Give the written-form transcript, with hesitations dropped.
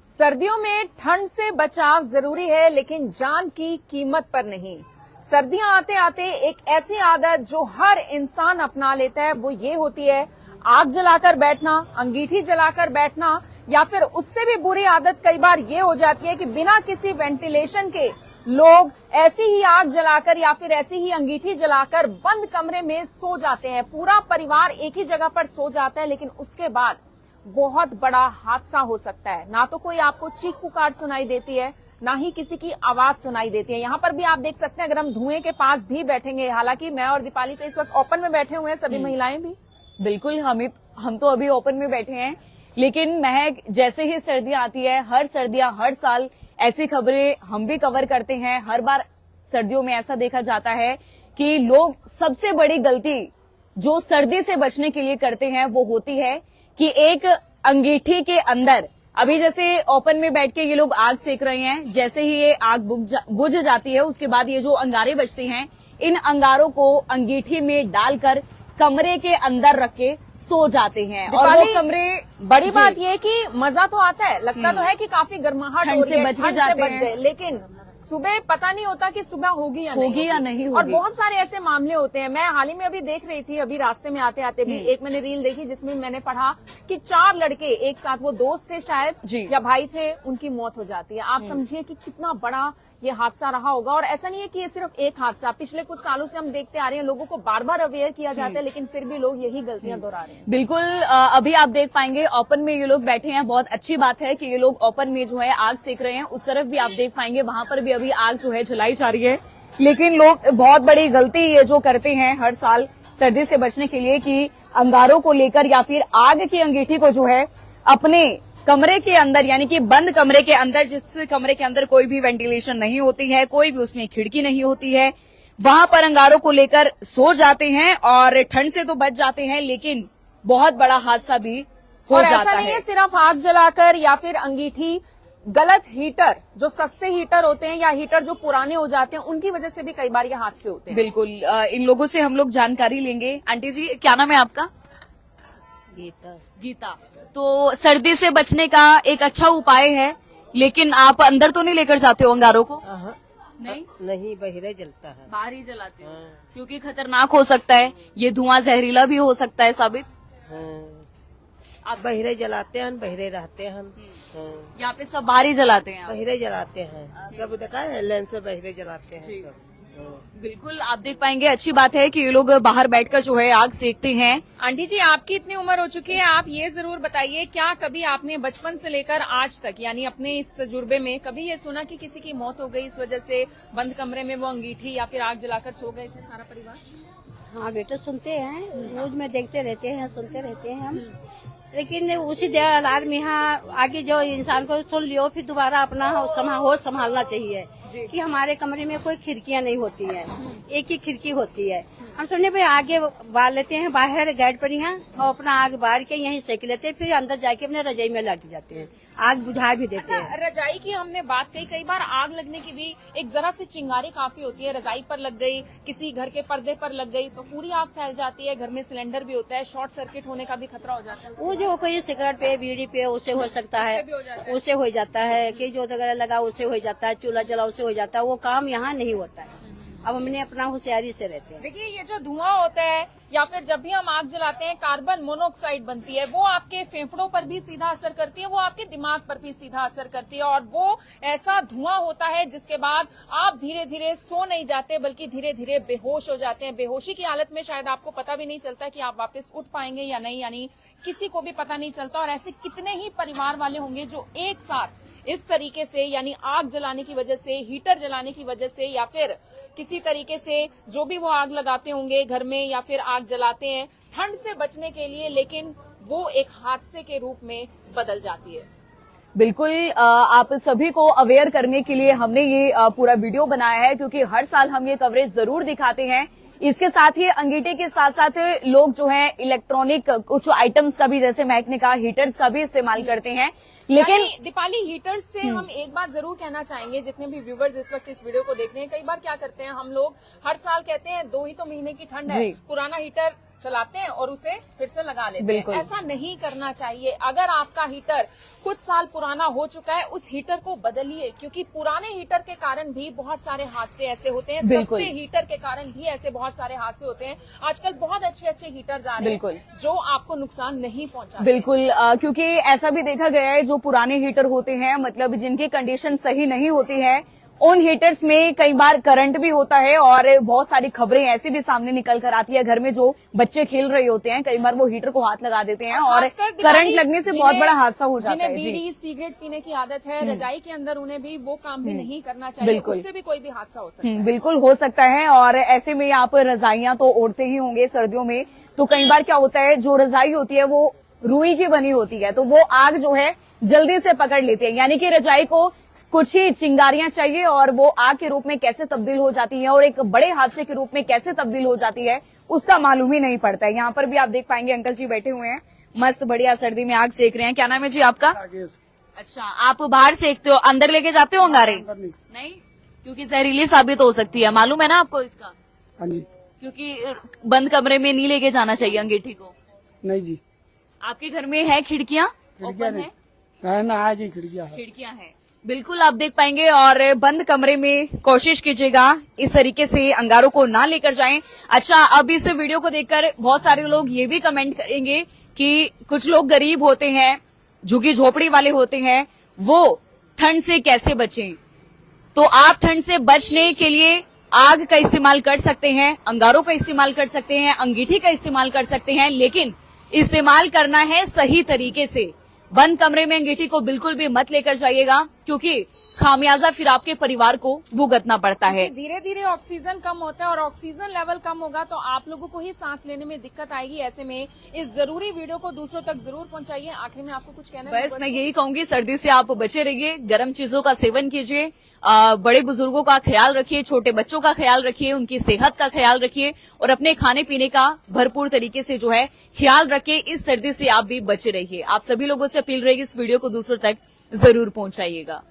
सर्दियों में ठंड से बचाव जरूरी है, लेकिन जान की कीमत पर नहीं। सर्दियां आते आते एक ऐसी आदत जो हर इंसान अपना लेता है, वो ये होती है आग जलाकर बैठना, अंगीठी जलाकर बैठना, या फिर उससे भी बुरी आदत कई बार ये हो जाती है कि बिना किसी वेंटिलेशन के लोग ऐसी ही आग जलाकर या फिर ऐसी ही अंगीठी जलाकर बंद कमरे में सो जाते हैं। पूरा परिवार एक ही जगह पर सो जाता है, लेकिन उसके बाद बहुत बड़ा हादसा हो सकता है। ना तो कोई आपको चीख पुकार सुनाई देती है, ना ही किसी की आवाज सुनाई देती है। यहाँ पर भी आप देख सकते हैं, अगर हम धुएं के पास भी बैठेंगे, हालांकि मैं और दीपाली तो इस वक्त ओपन में बैठे हुए हैं, सभी महिलाएं भी बिल्कुल हम तो अभी ओपन में बैठे हैं, लेकिन महक जैसे ही सर्दियां आती है, हर साल ऐसी खबरें हम भी कवर करते हैं। हर बार सर्दियों में ऐसा देखा जाता है कि लोग सबसे बड़ी गलती जो सर्दी से बचने के लिए करते हैं वो होती है कि एक अंगीठी के अंदर, अभी जैसे ओपन में बैठ के ये लोग आग सेक रहे हैं, जैसे ही ये आग बुझ जाती है, उसके बाद ये जो अंगारे बचते हैं, इन अंगारों को अंगीठी में डालकर कमरे के अंदर रख के सो जाते हैं। और वो कमरे, बड़ी बात ये है कि मजा तो आता है, लगता तो है कि काफी गर्माहट हो रही है, ठंड से बच गए, लेकिन सुबह पता नहीं होता कि सुबह होगी या नहीं होगी। और बहुत सारे ऐसे मामले होते हैं। मैं हाल ही में अभी देख रही थी, अभी रास्ते में आते आते भी एक मैंने रील देखी जिसमें मैंने पढ़ा कि 4 लड़के एक साथ, वो दोस्त थे शायद या भाई थे, उनकी मौत हो जाती है। आप समझिए कि कितना बड़ा ये हादसा रहा होगा। और ऐसा नहीं है कि ये सिर्फ एक हादसा, पिछले कुछ सालों से हम देखते आ रहे हैं, लोगों को बार बार अवेयर किया जाता है, लेकिन फिर भी लोग यही गलतियां दोहरा रहे हैं। बिल्कुल, अभी आप देख पाएंगे ओपन में ये लोग बैठे हैं। बहुत अच्छी बात है कि ये लोग ओपन में जो है आग सेक रहे हैं। उस तरफ भी आप देख पाएंगे, वहां पर भी अभी आग जो है जलाई जा रही है। लेकिन लोग बहुत बड़ी गलती ये जो करते हैं हर साल सर्दी से बचने के लिए कि अंगारों को लेकर या फिर आग की अंगीठी को जो है अपने कमरे के अंदर, यानी कि बंद कमरे के अंदर, जिस कमरे के अंदर कोई भी वेंटिलेशन नहीं होती है, कोई भी उसमें खिड़की नहीं होती है, वहां पर अंगारों को लेकर सो जाते हैं और ठंड से तो बच जाते हैं, लेकिन बहुत बड़ा हादसा भी हो जाता है। ऐसा नहीं है सिर्फ आग जलाकर या फिर अंगीठी, गलत हीटर, जो सस्ते हीटर होते हैं या हीटर जो पुराने हो जाते हैं, उनकी वजह से भी कई बार ये हादसे होते हैं। बिल्कुल, इन लोगों से हम लोग जानकारी लेंगे। आंटी जी, क्या नाम है आपका? गीता। तो सर्दी से बचने का एक अच्छा उपाय है, लेकिन आप अंदर तो नहीं लेकर जाते हो अंगारों को? नहीं, बहिरे जलता है। बाहर ही जलाते हो? क्योंकि खतरनाक हो सकता है, ये धुआं जहरीला भी हो सकता है साबित। आप बहिरे जलाते हैं, बहिरे रहते हैं। यहाँ पे सब बाहर ही जलाते हैं? बहिरे जलाते हैं, सब देखा है, लेंस से बहिरे जलाते हैं सब। बिल्कुल, आप देख पाएंगे, अच्छी बात है कि ये लोग बाहर बैठकर जो है आग सेकते हैं। आंटी जी, आपकी इतनी उम्र हो चुकी है, आप ये जरूर बताइए, क्या कभी आपने बचपन से लेकर आज तक, यानी अपने इस तजुर्बे में, कभी ये सुना कि किसी की मौत हो गई इस वजह से, बंद कमरे में वो अंगीठी या फिर आग जलाकर सो गए थे सारा परिवार? हाँ बेटा, सुनते हैं, न्यूज में देखते रहते हैं, सुनते रहते हैं हम। लेकिन उसी अलार्म यहाँ आगे जो इंसान को सुन लियो, फिर दोबारा अपना होश संभालना चाहिए कि हमारे कमरे में कोई खिड़कियां नहीं होती है, एक ही खिड़की होती है। हम सुनने पे आगे बाल लेते हैं बाहर गेट पर यहाँ, और अपना आग बार के यहीं सेक लेते हैं, फिर अंदर जाके अपने रजाई में लट जाते हैं, आग बुझा भी देते हैं। रजाई की हमने बात कही, कई बार आग लगने की भी एक जरा सी चिंगारी काफी होती है, रजाई पर लग गई, किसी घर के पर्दे पर लग गई तो पूरी आग फैल जाती है। घर में सिलेंडर भी होता है, शॉर्ट सर्किट होने का भी खतरा हो जाता है। वो जो कोई सिगरेट पे, बीड़ी पे, उससे हो सकता है, उससे हो जाता है कि जो वगैरह लगा उससे हो जाता है, चूल्हा जला उससे हो जाता है। वो काम यहाँ नहीं होता है। अब हमने अपना होशियारी से रहते हैं। देखिए, ये जो धुआं होता है या फिर जब भी हम आग जलाते हैं, कार्बन मोनोऑक्साइड बनती है, वो आपके फेफड़ों पर भी सीधा असर करती है, वो आपके दिमाग पर भी सीधा असर करती है, और वो ऐसा धुआं होता है जिसके बाद आप धीरे धीरे सो नहीं जाते, बल्कि धीरे धीरे बेहोश हो जाते हैं। बेहोशी की हालत में शायद आपको पता भी नहीं चलता कि आप वापस उठ पाएंगे या नहीं, यानी किसी को भी पता नहीं चलता। और ऐसे कितने ही परिवार वाले होंगे जो एक साथ इस तरीके से, यानी आग जलाने की वजह से, हीटर जलाने की वजह से, या फिर किसी तरीके से जो भी वो आग लगाते होंगे घर में या फिर आग जलाते हैं ठंड से बचने के लिए, लेकिन वो एक हादसे के रूप में बदल जाती है। बिल्कुल, आप सभी को अवेयर करने के लिए हमने ये पूरा वीडियो बनाया है, क्योंकि हर साल हम ये कवरेज जरूर दिखाते हैं। इसके साथ ही अंगीठी के साथ साथ लोग जो है इलेक्ट्रॉनिक कुछ आइटम्स का भी, जैसे महक ने कहा, हीटर्स का भी इस्तेमाल करते हैं। लेकिन दीपाली, हीटर्स से हम एक बात जरूर कहना चाहेंगे, जितने भी व्यूवर्स इस वक्त इस वीडियो को देख रहे हैं, कई बार क्या करते हैं हम लोग, हर साल कहते हैं 2 ही तो महीने की ठंड है, पुराना हीटर चलाते हैं और उसे फिर से लगा लेते हैं। बिल्कुल। ऐसा नहीं करना चाहिए। अगर आपका हीटर कुछ साल पुराना हो चुका है, उस हीटर को बदलिए, क्योंकि पुराने हीटर के कारण भी बहुत सारे हादसे ऐसे होते हैं, बिल्कुल। सस्ते हीटर के कारण भी ऐसे बहुत सारे हादसे होते हैं। आजकल बहुत अच्छे अच्छे हीटर आ रहे बिल्कुल। हैं जो आपको नुकसान नहीं पहुंचाते। बिल्कुल, क्योंकि ऐसा भी देखा गया है जो पुराने हीटर होते हैं, मतलब जिनकी कंडीशन सही नहीं होती है, उन हीटर्स में कई बार करंट भी होता है और बहुत सारी खबरें ऐसी भी सामने निकल कर आती है। घर में जो बच्चे खेल रहे होते हैं, कई बार वो हीटर को हाथ लगा देते हैं और खासकर करंट दिवाली, लगने से बहुत बड़ा हादसा हो जाता जिन्हें है। जी, बीड़ी सिगरेट पीने की आदत है, रजाई के अंदर, उन्हें भी वो काम भी नहीं करना चाहिए। बिल्कुल। उससे भी कोई भी हादसा हो सकता है। बिल्कुल हो सकता है। और ऐसे में आप रजाइयां तो ओढ़ते ही होंगे सर्दियों में, तो कई बार क्या होता है, जो रजाई होती है वो रुई की बनी होती है, तो वो आग जो है जल्दी से पकड़ लेती है। यानी कि रजाई को कुछ ही चिंगारियां चाहिए और वो आग के रूप में कैसे तब्दील हो जाती है और एक बड़े हादसे के रूप में कैसे तब्दील हो जाती है, उसका मालूम ही नहीं पड़ता है। यहाँ पर भी आप देख पाएंगे अंकल जी बैठे हुए हैं, मस्त बढ़िया सर्दी में आग सेक रहे हैं। क्या नाम है जी आपका? अच्छा, आप बाहर सेकते हो, अंदर लेके जाते हो अंगारे? नहीं, क्योंकि जहरीली साबित हो सकती है, मालूम है ना आपको इसका? हाँ जी। क्योंकि बंद कमरे में नहीं लेके जाना चाहिए अंगीठी को। नहीं जी, आपके घर में है खिड़कियां? खिड़कियां ओपन नहीं है? है ना, आज ही खिड़कियां है। खिड़कियां हैं। बिल्कुल आप देख पाएंगे। और बंद कमरे में कोशिश कीजिएगा, इस तरीके से अंगारों को ना लेकर जाएं। अच्छा, अब इस वीडियो को देखकर बहुत सारे लोग ये भी कमेंट करेंगे कि कुछ लोग गरीब होते हैं, झुग्गी झोपड़ी वाले होते हैं, वो ठंड से कैसे बचें? तो आप ठंड से बचने के लिए आग का इस्तेमाल कर सकते हैं, अंगारों का इस्तेमाल कर सकते हैं, अंगीठी का इस्तेमाल कर सकते हैं, लेकिन इस्तेमाल करना है सही तरीके से। बंद कमरे में अंगीठी को बिल्कुल भी मत लेकर जाइएगा, क्योंकि खामियाजा फिर आपके परिवार को भुगतना पड़ता है। धीरे धीरे ऑक्सीजन कम होता है और ऑक्सीजन लेवल कम होगा तो आप लोगों को ही सांस लेने में दिक्कत आएगी। ऐसे में इस जरूरी वीडियो को दूसरों तक जरूर पहुंचाइए। आखिर में आपको कुछ कहना है? बस मैं यही कहूंगी, सर्दी से आप बचे रहिए, गर्म चीजों का सेवन कीजिए, बड़े बुजुर्गों का ख्याल रखिए, छोटे बच्चों का ख्याल रखिए, उनकी सेहत का ख्याल रखिए और अपने खाने पीने का भरपूर तरीके से जो है ख्याल रखिए। इस सर्दी से आप भी बचे रहिए। आप सभी लोगों से अपील रहेगी, इस वीडियो को दूसरों तक जरूर पहुंचाइएगा।